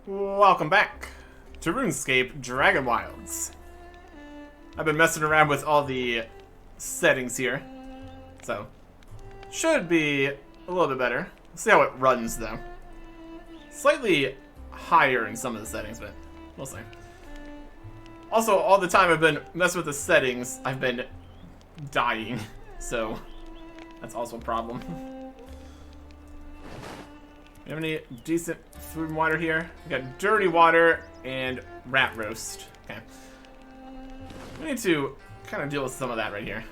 Welcome back to RuneScape Dragonwilds. I've been messing around with all the settings here, so should be a little bit better. Let's see how it runs though. Slightly higher in some of the settings, but we'll see. Also, all the time I've been messing with the settings, I've been dying, so that's also a problem. You have any decent food and water here? We got dirty water and rat roast. Okay. We need to kind of deal with some of that right here.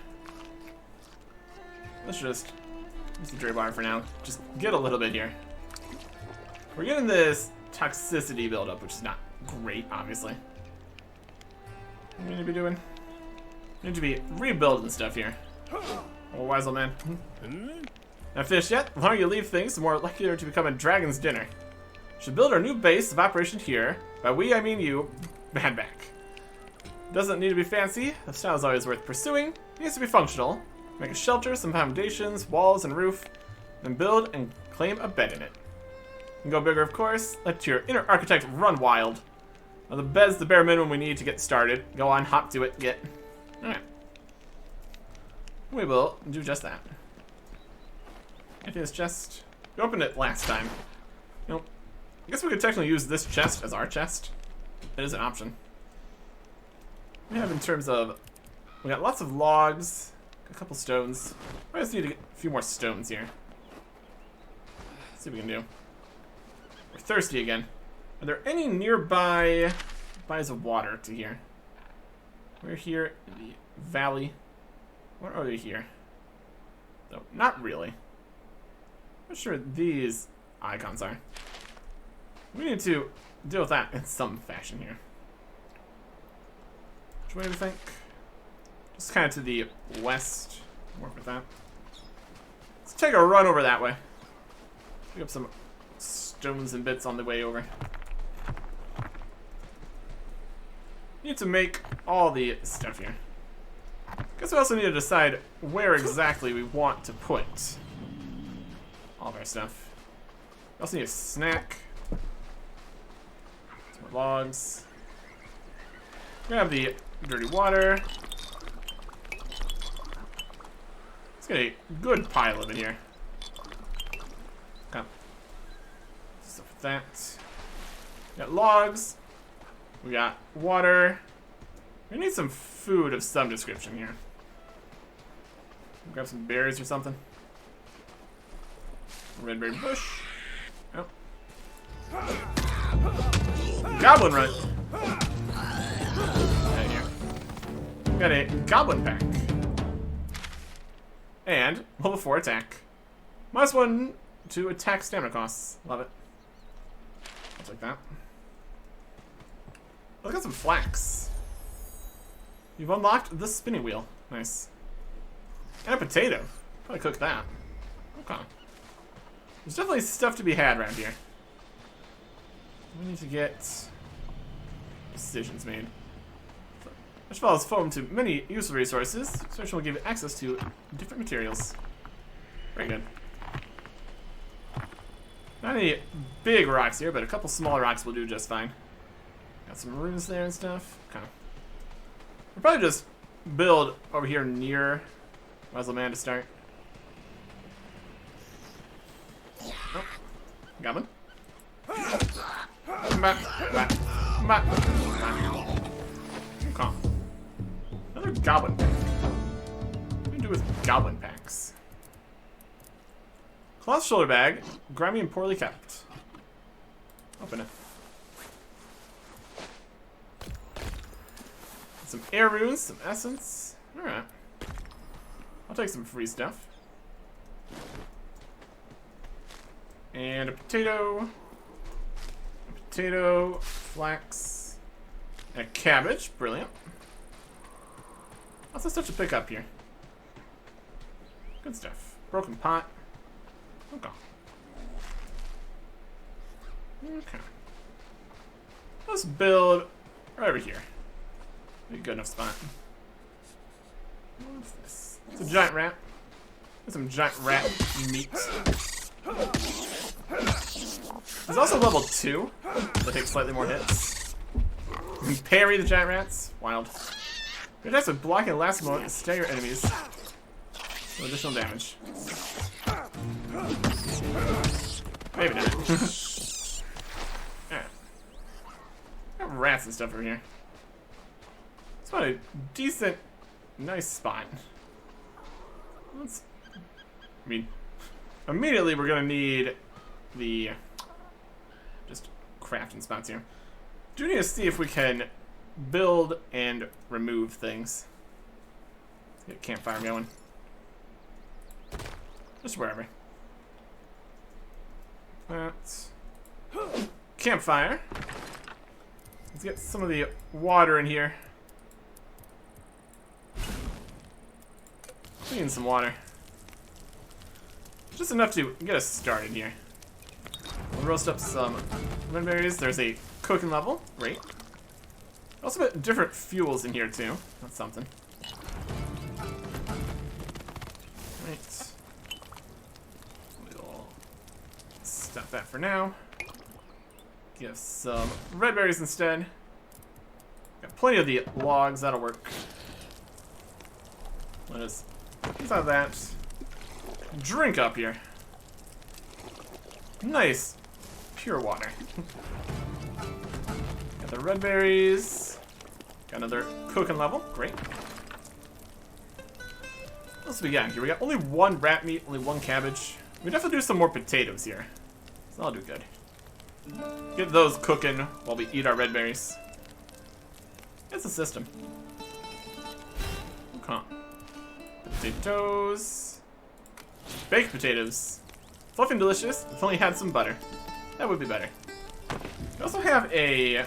Let's just use the dirty water for now. Just get a little bit here. We're getting this toxicity buildup, which is not great, obviously. What do we need to be doing? We need to be rebuilding stuff here. Oh, wise old man. Not finished yet? The longer you leave things, the more likely to become a dragon's dinner. Should build our new base of operation here. By we, I mean you. Bad back. Doesn't need to be fancy. The style is always worth pursuing. It needs to be functional. Make a shelter, some foundations, walls, and roof. Then build and claim a bed in it. You can go bigger, of course. Let your inner architect run wild. Now, the bed's the bare minimum we need to get started. Go on, hop to it, get. Alright. We will do just that. It is just... We opened it last time. You know, I guess we could technically use this chest as our chest. It is an option. We have in terms of... We got lots of logs, a couple stones. I just need to get a few more stones here. Let's see what we can do. We're thirsty again. Are there any nearby bodies of water to here? We're here in the valley. What are they here? No, not really. I'm not sure what these icons are. We need to deal with that in some fashion here. Which way do you think? Just kind of to the west. Work with that. Let's take a run over that way. Pick up some stones and bits on the way over. Need to make all the stuff here. Guess we also need to decide where exactly we want to put all of our stuff. We also need a snack. Some more logs. We're gonna have the dirty water. Let's get a good pile of it here. Okay. Stuff with that. We got logs. We got water. We need some food of some description here. Grab some berries or something. Red berry bush. Oh. Goblin run. Right here. We got a goblin pack. And level 4 attack. -1 to attack stamina costs. Love it. I'll take that. Look at some flax. You've unlocked the spinning wheel. Nice. And a potato. Probably cook that. Okay. There's definitely stuff to be had around here. We need to get decisions made. Which follows foam to many useful resources. Search will give you access to different materials. Very good. Not any big rocks here, but a couple small rocks will do just fine. Got some runes there and stuff. Okay. We'll probably just build over here near Wesleman to start. Oh. Goblin. Come back. Come back. Okay. Another goblin pack. What do you do with goblin packs? Cloth shoulder bag. Grimy and poorly kept. Open it. Some air runes, some essence. Alright. I'll take some free stuff. And a potato. A potato, flax, and a cabbage. Brilliant. Lots of stuff to pick up here. Good stuff. Broken pot. Okay. Okay. Let's build right over here. Be a good enough spot. What's this? It's a giant rat. There's some giant rat meat. There's also level 2 that takes slightly more hits. You can parry the giant rats. Wild. Your attacks with blocking the last moment to stagger enemies. So additional damage. Maybe not. Alright. Got rats and stuff over here. It's about a decent, nice spot. Let's. I mean, immediately we're gonna need the just crafting spots here. Do need to see if we can build and remove things. Get a campfire going. Just wherever. That's campfire. Let's get some of the water in here. Clean some water. Just enough to get us started here. We'll roast up some red berries. There's a cooking level. Great. Also got different fuels in here too. That's something. Right. We'll stop that for now. Give some red berries instead. Got plenty of the logs. That'll work. Let us use out that. Drink up here. Nice. Pure water. Got the red berries. Got another cooking level. Great. What else we got here? We got only one rat meat, only one cabbage. We have to do some more potatoes here. So that'll do good. Get those cooking while we eat our red berries. It's a system. Okay. Potatoes. Baked potatoes. Fluffy and delicious. If only had some butter. That would be better. We also have a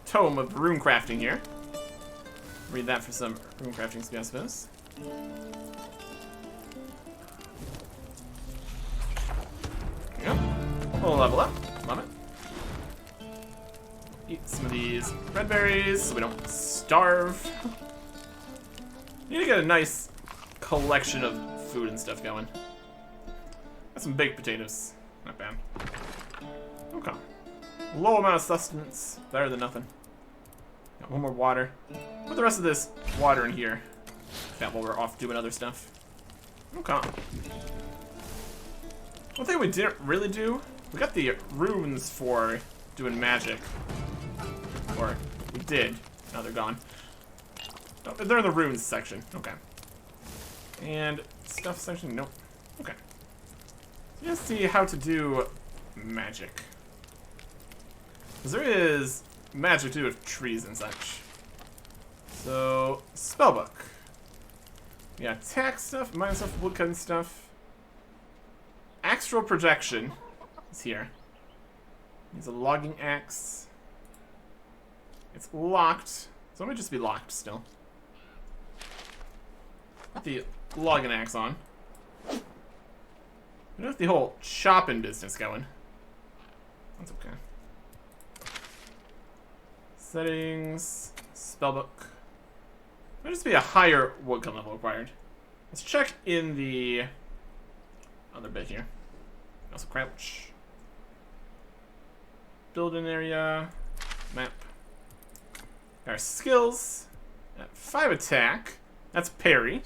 tome of rune crafting here. Read that for some rune crafting speed, I suppose. There we go. We'll level up. Love it. Eat some of these red berries so we don't starve. Need to get a nice collection of food and stuff going. Got some baked potatoes. Not bad. Okay. Low amount of sustenance. Better than nothing. Got one more water. Put the rest of this water in here. That while we're off doing other stuff. Okay. One thing we didn't really do, we got the runes for doing magic. Or we did. Now they're gone. Oh, they're in the runes section. Okay. And stuff section, nope. Okay. So let's see how to do magic. Because there is magic to do with trees and such. So, spellbook. Yeah, attack stuff, minus stuff, woodcutting stuff. Astral projection is here. Needs a logging axe. It's locked. So it might just be locked still. Put the logging axe on. We have the whole chopping business going. That's okay. Settings, spellbook. Might just be a higher woodcut level required. Let's check in the other bit here. Also crouch. Building area. Map. Our skills. At 5 attack. That's parry.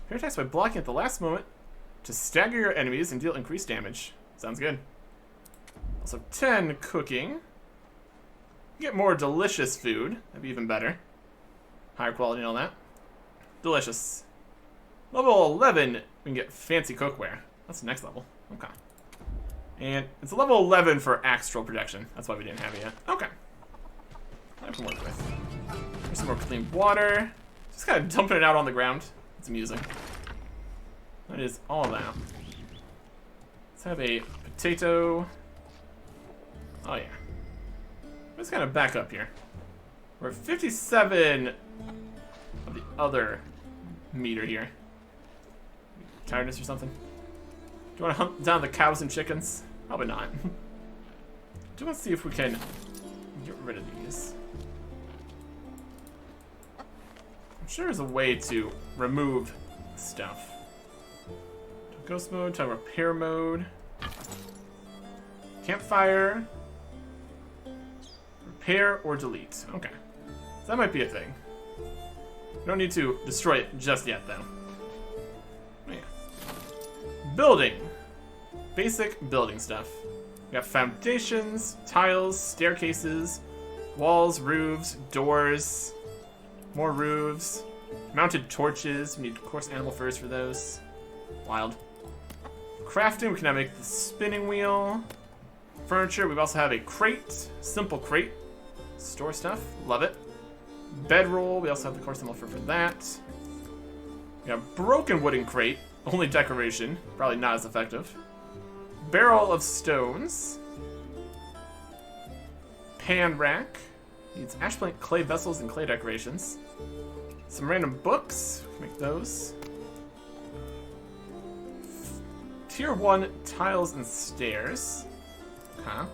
Parry attacks by blocking at the last moment to stagger your enemies and deal increased damage. Sounds good. Also 10 cooking. Get more delicious food. That'd be even better. Higher quality and all that. Delicious. Level 11, we can get fancy cookware. That's the next level. Okay. And it's a level 11 for astral projection. That's why we didn't have it yet. Okay. I can work with. There's some more clean water. Just kind of dumping it out on the ground. It's amusing. That is all of that. Let's have a potato. Oh yeah. Let's kind of back up here. We're at 57 of the other meter here. Tiredness or something? Do you want to hunt down the cows and chickens? Probably not. Do want to see if we can get rid of these. I'm sure there's a way to remove stuff. Ghost mode, time repair mode. Campfire. Repair or delete. Okay. So that might be a thing. We don't need to destroy it just yet, though. Oh, yeah. Building. Basic building stuff. We got foundations, tiles, staircases, walls, roofs, doors, more roofs, mounted torches. We need, of course, animal furs for those. Wild. Crafting, we can now make the spinning wheel. Furniture, we also have a crate, simple crate. Store stuff, love it. Bedroll, we also have the core symbol for that. We got broken wooden crate, only decoration, probably not as effective. Barrel of stones. Pan rack. Needs ash plank, clay vessels, and clay decorations. Some random books, we can make those. Tier 1 tiles and stairs. Huh.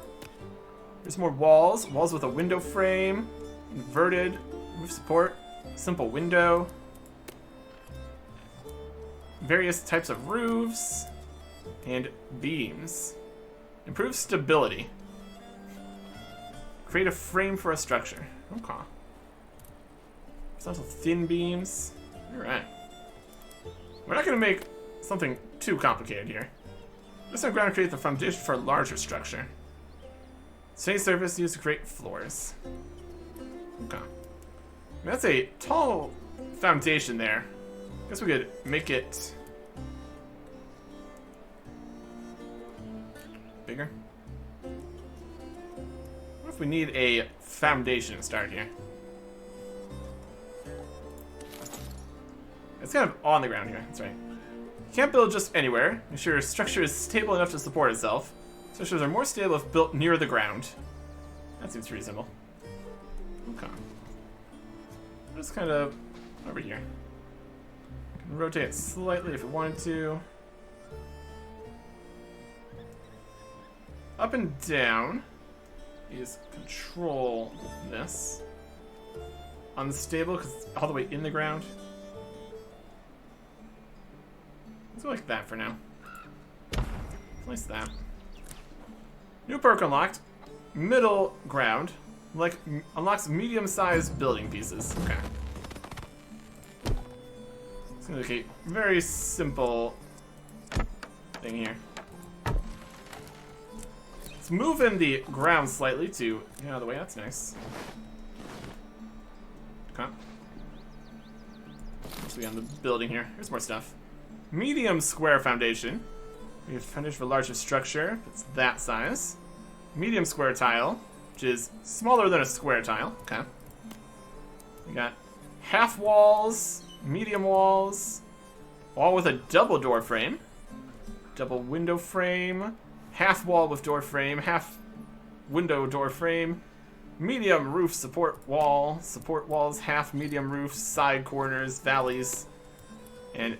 There's more walls. Walls with a window frame. Inverted. Roof support. Simple window. Various types of roofs. And beams. Improve stability. Create a frame for a structure. Okay. There's also thin beams. Alright. We're not going to make something too complicated here. Just on ground, create the foundation for a larger structure. Stay surface used to create floors. Okay. That's a tall foundation there. Guess we could make it bigger. What if we need a foundation to start here? It's kind of on the ground here. That's right. You can't build just anywhere. Make sure your structure is stable enough to support itself. Structures are more stable if built near the ground. That seems reasonable. Okay. Just kind of over here. Can rotate it slightly if we wanted to. Up and down is control this. Unstable because it's all the way in the ground. Let's go like that for now. Place that. New perk unlocked. Middle ground. Like, unlocks medium-sized building pieces. Okay. It's gonna be a very simple thing here. Let's move in the ground slightly to get out of the way. That's nice. Okay. Let's be on the building here. Here's more stuff. Medium square foundation. We have foundation for larger structure. It's that size. Medium square tile, which is smaller than a square tile. Okay. We got half walls, medium walls, wall with a double door frame, double window frame, half wall with door frame, half window door frame, medium roof support walls, half medium roofs, side corners, valleys, and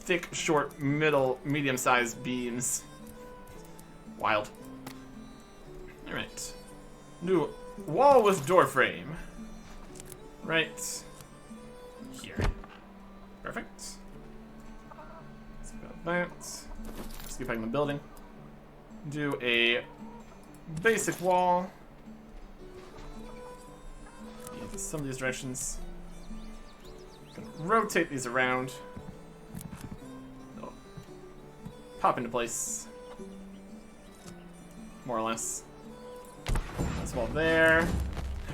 thick, short, middle, medium-sized beams. Wild. Alright. New wall with door frame. Right here. Perfect. Let's build that. Let's get back in the building. Do a basic wall. In some of these directions. Rotate these around. Pop into place. More or less. This wall there.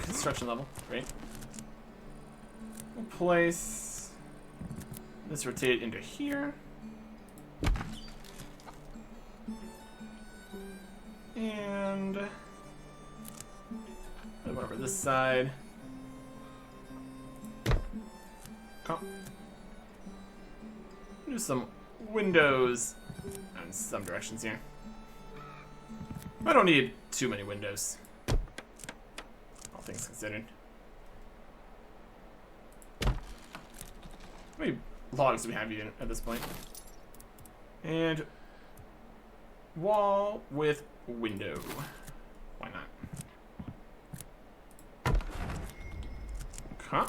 Construction level. Great. We'll place this rotated into here. And move over this side. Come. Do some windows in some directions here. I don't need too many windows. All things considered. How many logs do we have even at this point? And wall with window. Why not? Huh?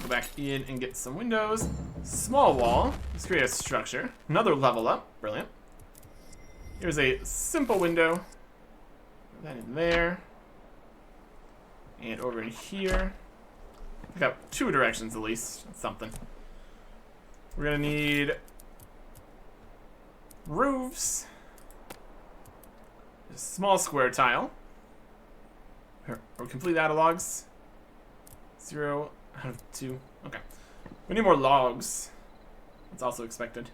Go back in and get some windows. Small wall. Let's create a structure. Another level up. Brilliant. Here's a simple window. Put that in there. And over in here. Pick up 2 directions at least. That's something. We're gonna need roofs. A small square tile. Are we completely out of logs? 0 out of 2. Okay. We need more logs. That's also expected.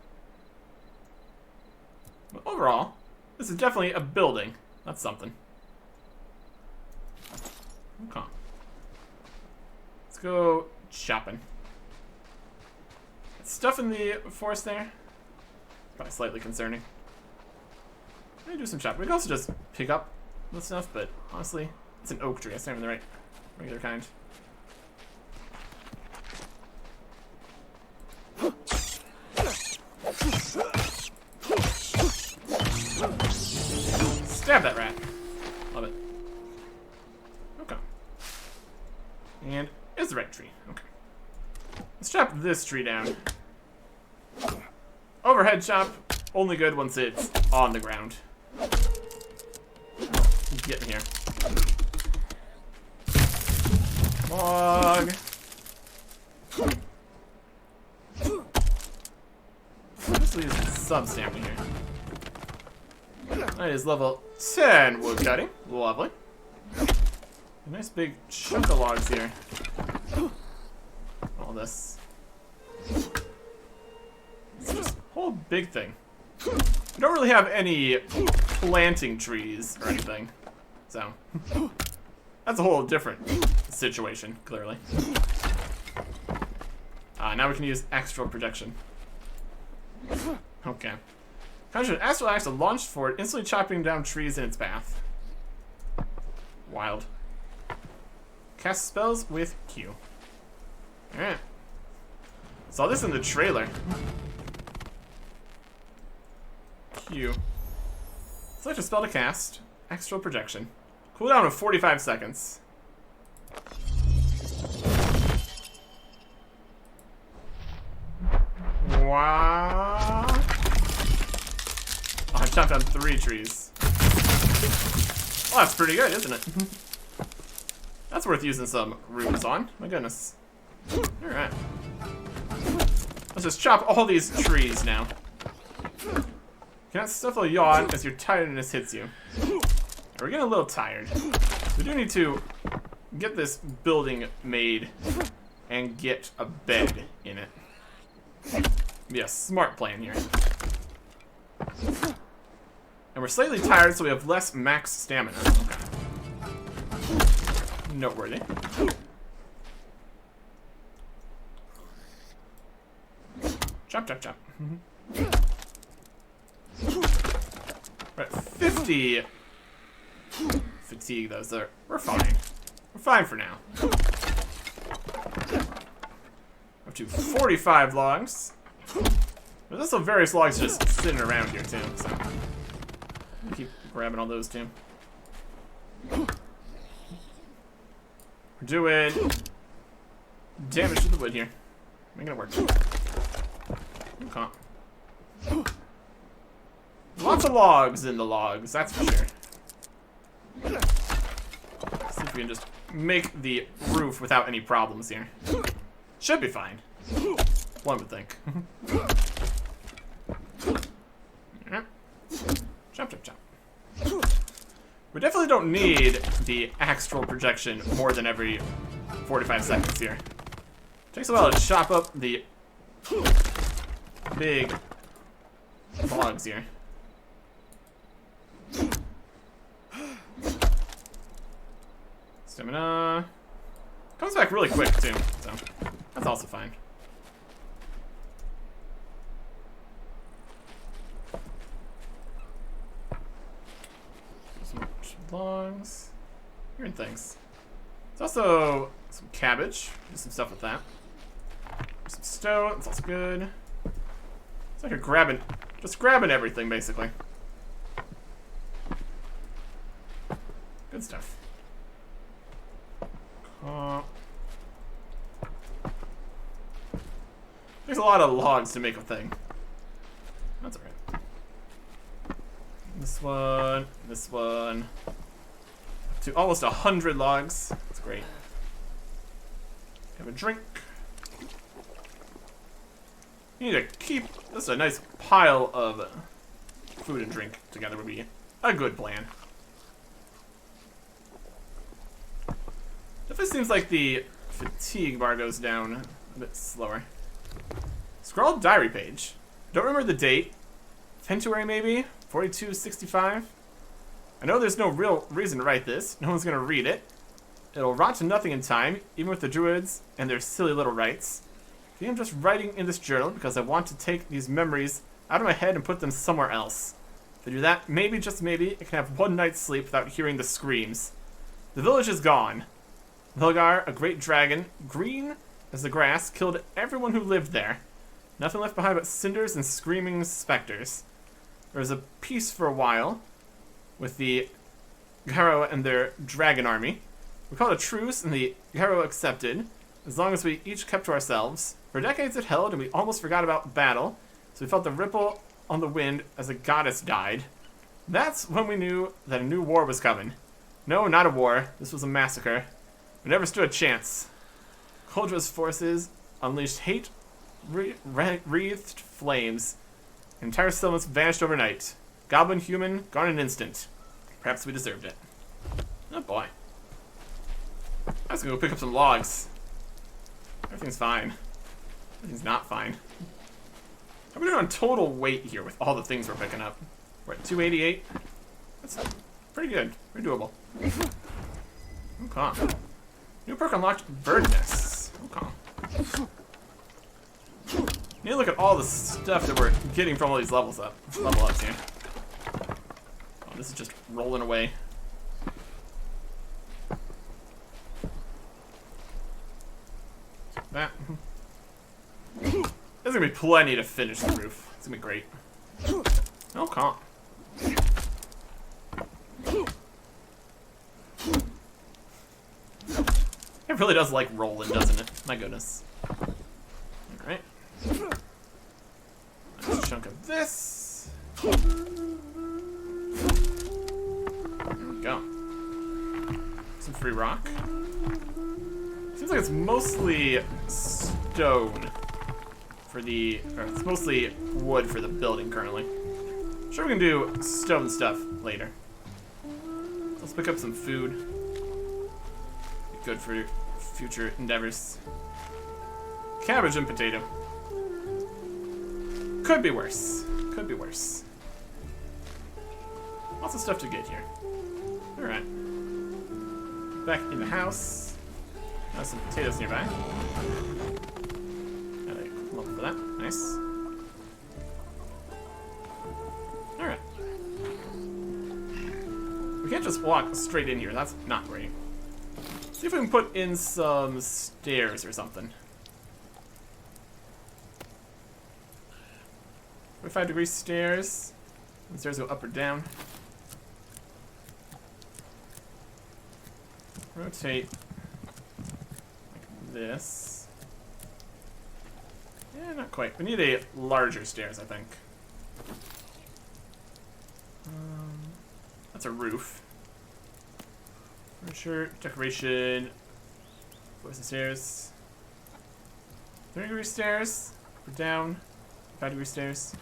But overall, this is definitely a building. That's something. Okay. Let's go shopping. Stuff in the forest there. Probably slightly concerning. Let me do some shopping. We can also just pick up the stuff, but honestly, it's an oak tree. It's not even the right regular kind. Stab that rat. Love it. Okay. And it's the right tree. Okay. Let's chop this tree down. Overhead chop, only good once it's on the ground. Get in here. Log. Let's leave some stamina here. That is level 10 wood cutting. Lovely. A nice big chunk of logs here. All this. It's just a whole big thing. We don't really have any planting trees or anything. So, that's a whole different situation, clearly. Now we can use astral projection. Okay. Conjure an astral axe launched forward, instantly chopping down trees in its path. Wild. Cast spells with Q. Alright. Saw this in the trailer. Q. Select a spell to cast. Astral projection. Cooldown of 45 seconds. Wow. Oh, I chopped down 3 trees. Well, that's pretty good, isn't it? That's worth using some runes on. My goodness. Alright. Let's just chop all these trees now. Cannot stifle a yawn as your tiredness hits you. We're getting a little tired. We do need to get this building made and get a bed in it. Be a smart plan here. And we're slightly tired, so we have less max stamina. Okay. Noteworthy. Chop, chop, chop. We're at 50 fatigue, though, so we're fine. We're fine for now. Up to 45 logs. There's also various logs just sitting around here, too, so we'll keep grabbing all those, too. We're doing damage to the wood here. Making it work. Okay. Lots of logs in the logs, that's for sure. Let's see if we can just make the roof without any problems here. Should be fine. One would think. Chop, chop, chop. We definitely don't need the astral projection more than every 45 seconds here. Takes a while to chop up the big logs here. Stamina comes back really quick too, so that's also fine. Some logs. Hearing things. There's also some cabbage. Do some stuff with that. Some stone. That's also good. It's like a just grabbing everything basically. Good stuff. There's a lot of logs to make a thing. That's alright. This one. This one. To almost 100 logs. That's great. Have a drink. You need to keep this a nice pile of food and drink together would be a good plan. Definitely seems like the fatigue bar goes down a bit slower. Scrawled diary page. Don't remember the date. February maybe? 4265? I know there's no real reason to write this. No one's gonna read it. It'll rot to nothing in time, even with the druids and their silly little rites. I think I'm just writing in this journal because I want to take these memories out of my head and put them somewhere else. If I do that, maybe, just maybe, I can have one night's sleep without hearing the screams. The village is gone. Vilgar, a great dragon, green as the grass, killed everyone who lived there. Nothing left behind but cinders and screaming specters. There was a peace for a while with the Garo and their dragon army. We called a truce and the Garo accepted, as long as we each kept to ourselves. For decades it held and we almost forgot about battle, so we felt the ripple on the wind as a goddess died. That's when we knew that a new war was coming. No, not a war. This was a massacre. We never stood a chance. Koldra's forces unleashed hate, wreathed flames. Entire settlements vanished overnight. Goblin, human, gone in an instant. Perhaps we deserved it. Oh boy. I was gonna go pick up some logs. Everything's fine. Everything's not fine. How are we doing on total weight here with all the things we're picking up? We're at 288. That's pretty good. Pretty doable. Okay. New perk unlocked, bird nests. Okay. Need to look at all the stuff that we're getting from all these level ups here. Oh, this is just rolling away. That. There's gonna be plenty to finish the roof. It's gonna be great. Okay. It really does like rolling, doesn't it? My goodness. Alright. Nice chunk of this. There we go. Some free rock. Seems like it's mostly stone for the, or it's mostly wood for the building currently. I'm sure we can do stone stuff later. Let's pick up some food. Be good for future endeavors. Cabbage and potato. Could be worse. Could be worse. Lots of stuff to get here. Alright. Back in the house. Got some potatoes nearby. Got a quick level for that. Nice. Alright. We can't just walk straight in here. That's not great. See if we can put in some stairs or something. 45-degree stairs. The stairs go up or down. Rotate like this. Yeah, not quite. We need a larger stairs, I think. That's a roof. Furniture, decoration. Where's the stairs? 30-degree stairs. Up or down. 5-degree stairs.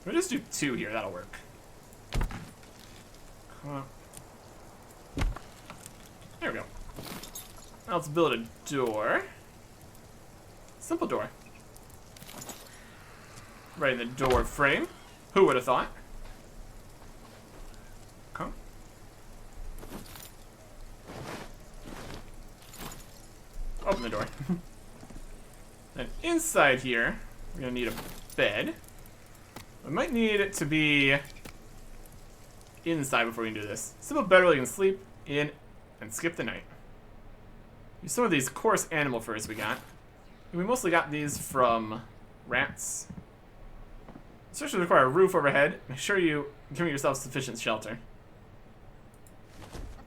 We'll just do 2 here, that'll work. There we go. Now let's build a door. Simple door. Right in the door frame. Who would have thought? Okay. Open the door. Then inside here, we're gonna need a bed. We might need it to be inside before we can do this. Simple bed where you can sleep in and skip the night. Use some of these coarse animal furs we got. And we mostly got these from rats. Especially require a roof overhead. Make sure you give yourself sufficient shelter.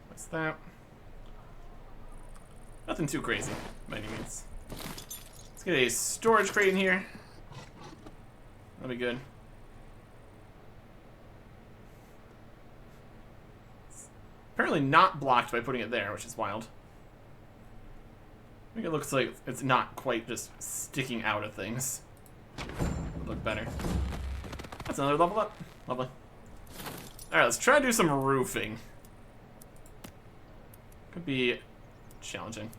What's that? Nothing too crazy, by any means. Let's get a storage crate in here. That'll be good. It's apparently not blocked by putting it there, which is wild. I think it looks like it's not quite just sticking out of things. Would look better. That's another level up. Lovely. Alright, let's try to do some roofing. Could be challenging.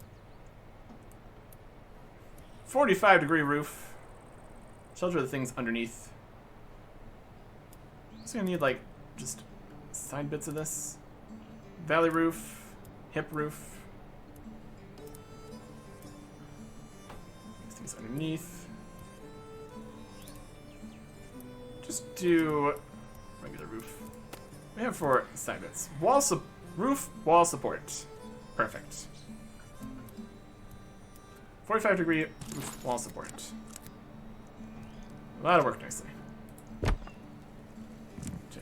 45-degree roof. Shelter the things underneath. I'm just gonna need, like, just side bits of this. Valley roof. Hip roof. These things underneath. Just do regular roof. We have 4 side bits. Roof, wall support. Perfect. 45-degree roof, wall support. Well, that'll work nicely. Turn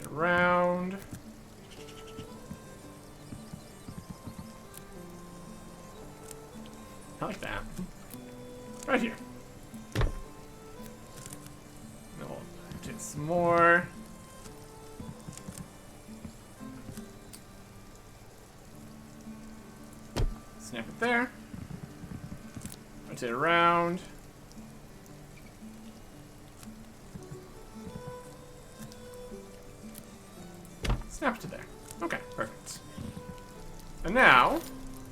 it around. I like that. Right here. We'll take some more. Snap it there. Rotate it around. Snap it to there. Okay, perfect. And now,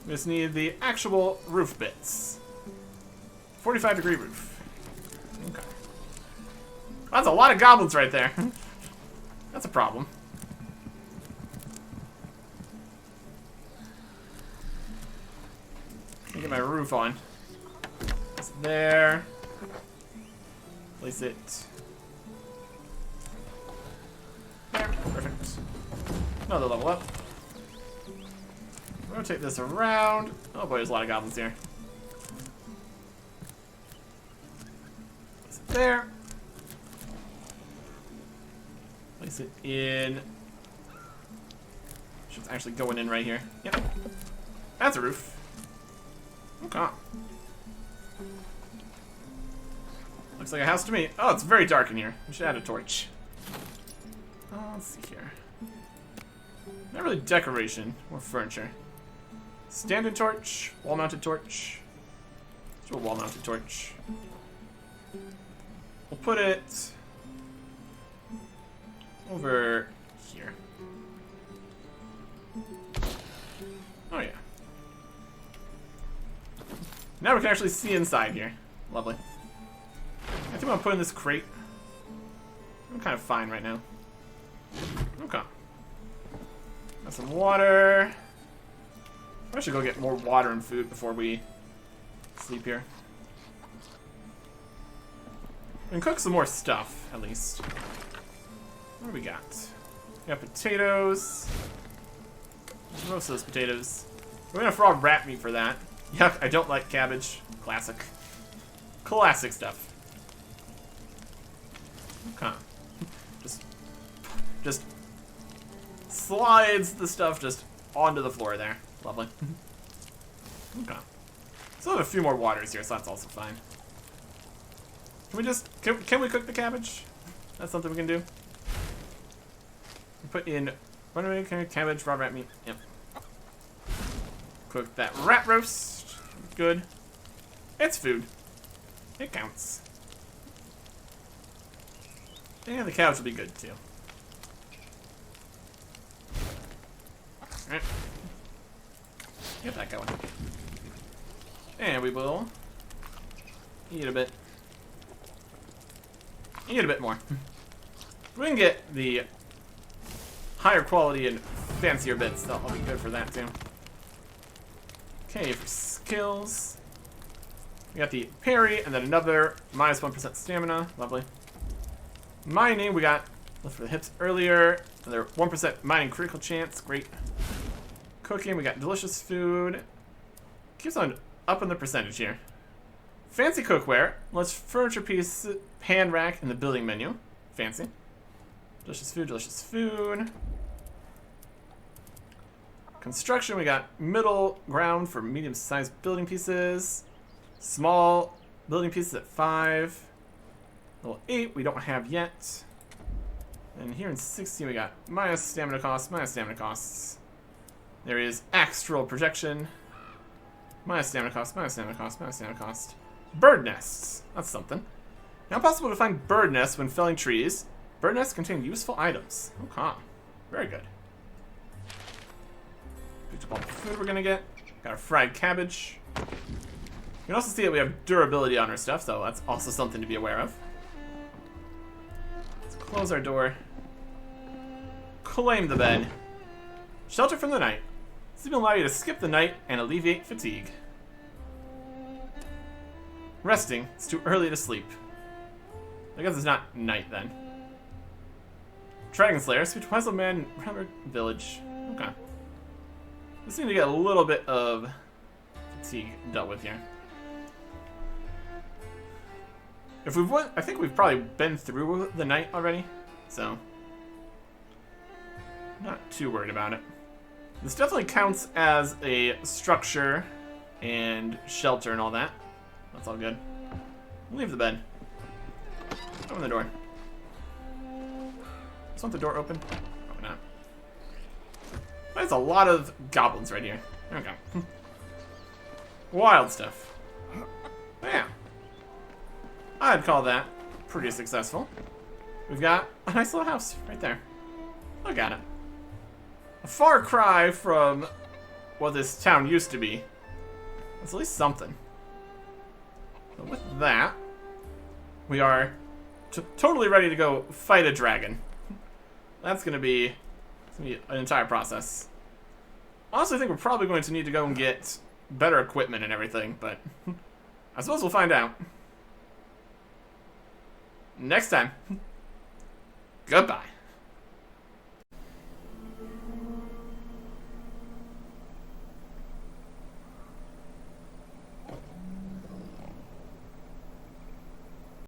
we just need the actual roof bits. 45-degree roof. Okay. That's a lot of goblins right there. That's a problem. Let me get my roof on. It's there. Place it there. Perfect. Another level up. Rotate this around. Oh boy, there's a lot of goblins here. Place it there. Place it in. Should actually going in right here. Yep. That's a roof. Okay. Looks like a house to me. Oh, it's very dark in here. We should add a torch. Let's see here. Not really decoration, more furniture. Standing torch, wall-mounted torch. Let's do a wall-mounted torch. We'll put it over here. Oh yeah. Now we can actually see inside here. Lovely. I think I'll put in this crate. I'm kind of fine right now. Okay. Got some water. I should go get more water and food before we sleep here. We can cook some more stuff, at least. What do we got? We got potatoes. Let's roast those potatoes. We're gonna raw rat meat for that. Yuck, I don't like cabbage. Classic. Classic stuff. Okay. Just slides the stuff just onto the floor there. Lovely. Okay. Still have a few more waters here, so that's also fine. Can we just can we cook the cabbage? That's something we can do. We put in cabbage, raw rat meat. Yep. Cook that rat roast. Good. It's food. It counts. And the couch will be good too. Alright. Get that going. And we will eat a bit. Eat a bit more. We can get the higher quality and fancier bits. That'll be good for that too. Okay, for skills. We got the parry and then another minus 1% stamina. Lovely. Mining, we got lift for the hips earlier. Another 1% mining critical chance. Great. Cooking, we got delicious food. Keeps on upping the percentage here. Fancy cookware. Let's furniture piece, pan rack in the building menu. Fancy. Delicious food, delicious food. Construction, we got middle ground for medium-sized building pieces. Small Building pieces at 5. Level 8 we don't have yet. And here in 16 we got minus stamina costs, minus stamina costs. There is astral projection. Minus stamina cost, minus stamina cost, minus stamina cost. Bird nests. That's something. Now possible to find bird nests when felling trees. Bird nests contain useful items. Okay. Very good. Picked up all the food we're gonna get. Got our fried cabbage. You can also see that we have durability on our stuff, so that's also something to be aware of. Let's close our door. Claim the bed. Shelter from the night. This will allow you to skip the night and alleviate fatigue. Resting. It's too early to sleep. I guess it's not night then. Dragon Slayer. Speak to wise old man in Remember Village. Okay. We seem to get a little bit of fatigue dealt with here. If we've went, I think we've probably been through the night already, so not too worried about it. This definitely counts as a structure and shelter and all that. That's all good. Leave the bed. Open the door. Just want the door open? Probably not. There's a lot of goblins right here. Okay. Wild stuff. Yeah. I'd call that pretty successful. We've got a nice little house right there. Look at it. A far cry from what this town used to be. It's at least something. But with that, we are totally ready to go fight a dragon. That's gonna be an entire process. Honestly, I think we're probably going to need to go and get better equipment and everything, but I suppose we'll find out. Next time. Goodbye.